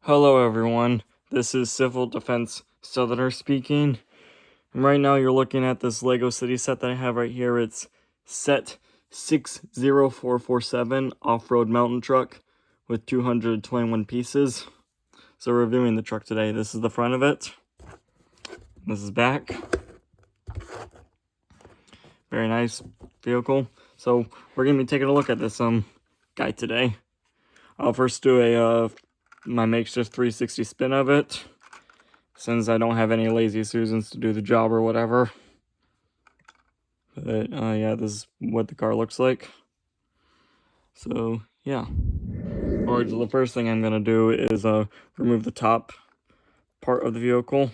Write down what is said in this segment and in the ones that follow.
Hello everyone, this is Civil Defense Southerner speaking. And right now you're looking at this LEGO City set that I have right here. It's set 60447 Off-Road Mountain Truck with 221 pieces. So we're reviewing the truck today. This is the front of it. This is back. Very nice vehicle. So we're going to be taking a look at this guy today. I'll first do my makeshift 360 spin of it, since I don't have any lazy Susans to do the job or whatever. But yeah, this is what the car looks like. So yeah. Alright, so the first thing I'm gonna do is remove the top part of the vehicle.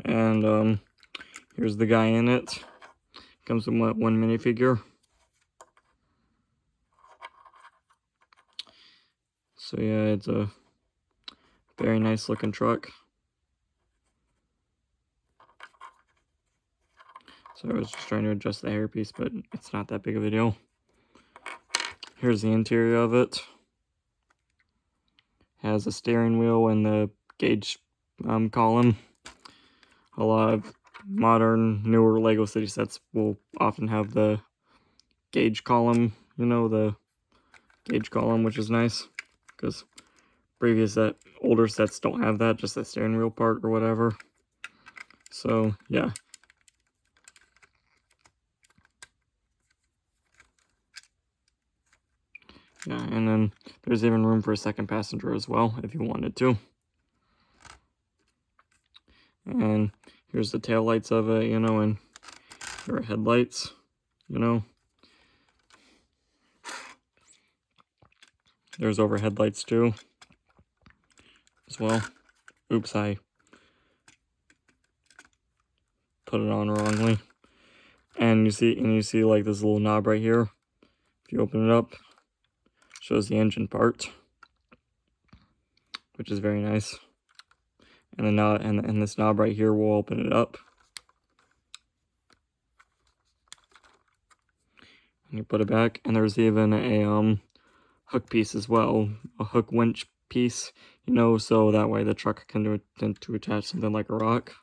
And here's the guy in it. Comes in one minifigure. So yeah, it's a very nice looking truck. So I was just trying to adjust the hairpiece, but it's not that big of a deal. Here's the interior of it. Has a steering wheel and the gauge column. A lot of modern, newer LEGO City sets will often have the gauge column, the gauge column, which is nice, because older sets don't have that, just the steering wheel part or whatever. So yeah. Yeah, and then there's even room for a second passenger as well, if you wanted to. And here's the tail lights of it, and there are headlights, There's overhead lights too, as well. Oops, I put it on wrongly. And you see like this little knob right here. If you open it up, shows the engine part, which is very nice. And and this knob right here will open it up. And you put it back, and there's even a hook piece as well, a hook winch piece, so that way the truck can tend to attach something like a rock.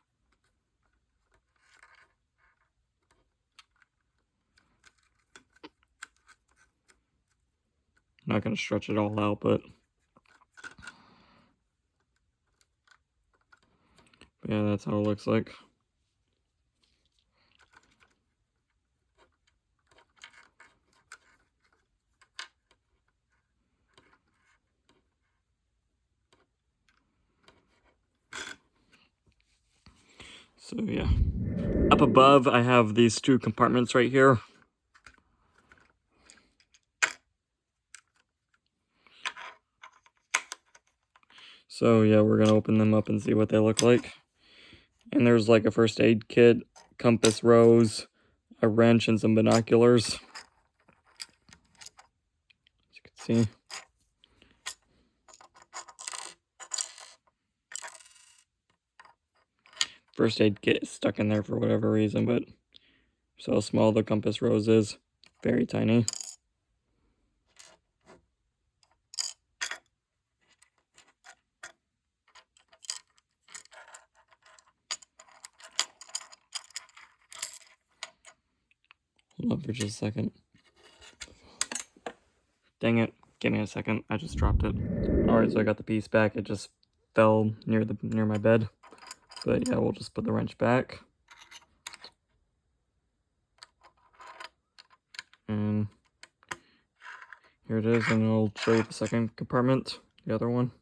I'm not going to stretch it all out, but yeah, that's how it looks like. So yeah, up above I have these two compartments right here. So yeah, we're gonna open them up and see what they look like. And there's like a first aid kit, compass rose, a wrench, and some binoculars, as you can see. First aid kit is stuck in there for whatever reason, but so small the compass rose is. Very tiny. Hold on for just a second. Dang it. Give me a second. I just dropped it. Alright, so I got the piece back. It just fell near my bed. But yeah, we'll just put the wrench back. And here it is, and I'll show you the second compartment, the other one.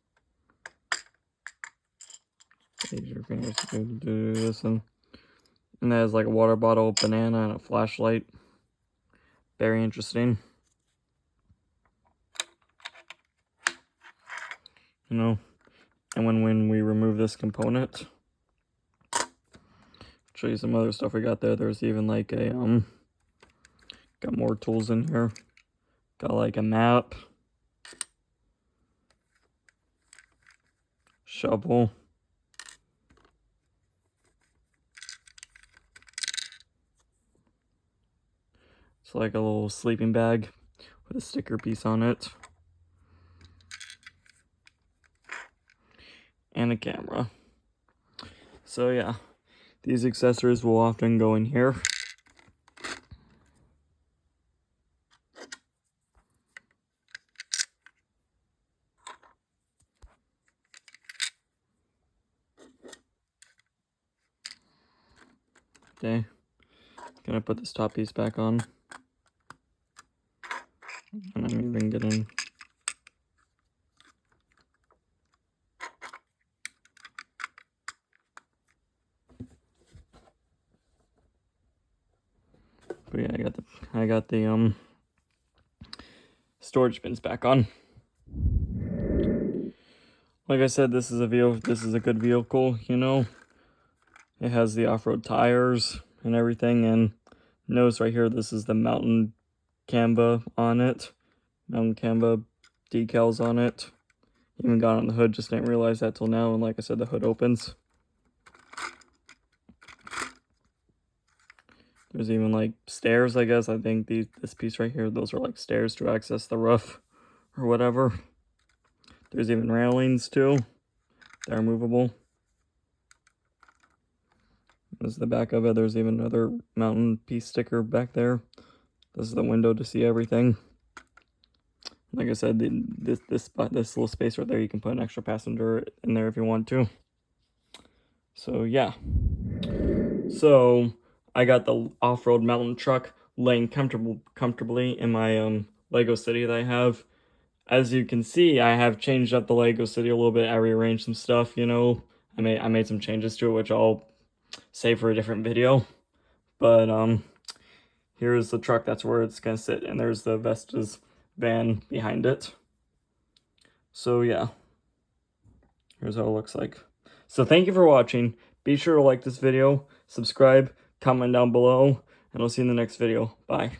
Use your fingers to do this, and that has like a water bottle, banana, and a flashlight. Very interesting. And when we remove this component, show you some other stuff we got there. There's even like got more tools in here. Got like a map, shovel, it's like a little sleeping bag with a sticker piece on it. and a camera. So yeah, these accessories will often go in here. Okay, gonna put this top piece back on. And I'm even getting but yeah, I got the storage bins back on. Like I said, this is a good vehicle, you know. It has the off-road tires and everything, and notice right here, this is the Mountain Camba on it. Mountain Camba decals on it. Even got on the hood, just didn't realize that till now, and like I said, the hood opens. There's even like stairs, I guess. I think this piece right here, those are like stairs to access the roof or whatever. There's even railings too. They're movable. This is the back of it. There's even another mountain piece sticker back there. This is the window to see everything. Like I said, this little space right there, you can put an extra passenger in there if you want to. So yeah. So I got the off-road mountain truck laying comfortably in my Lego City that I have. As you can see, I have changed up the Lego City a little bit. I rearranged some stuff, you know. I made some changes to it, which I'll save for a different video. But here's the truck. That's where it's gonna sit, and there's the Vestas van behind it. So yeah, here's how it looks like. So thank you for watching. Be sure to like this video, subscribe, comment down below, and I'll see you in the next video. Bye.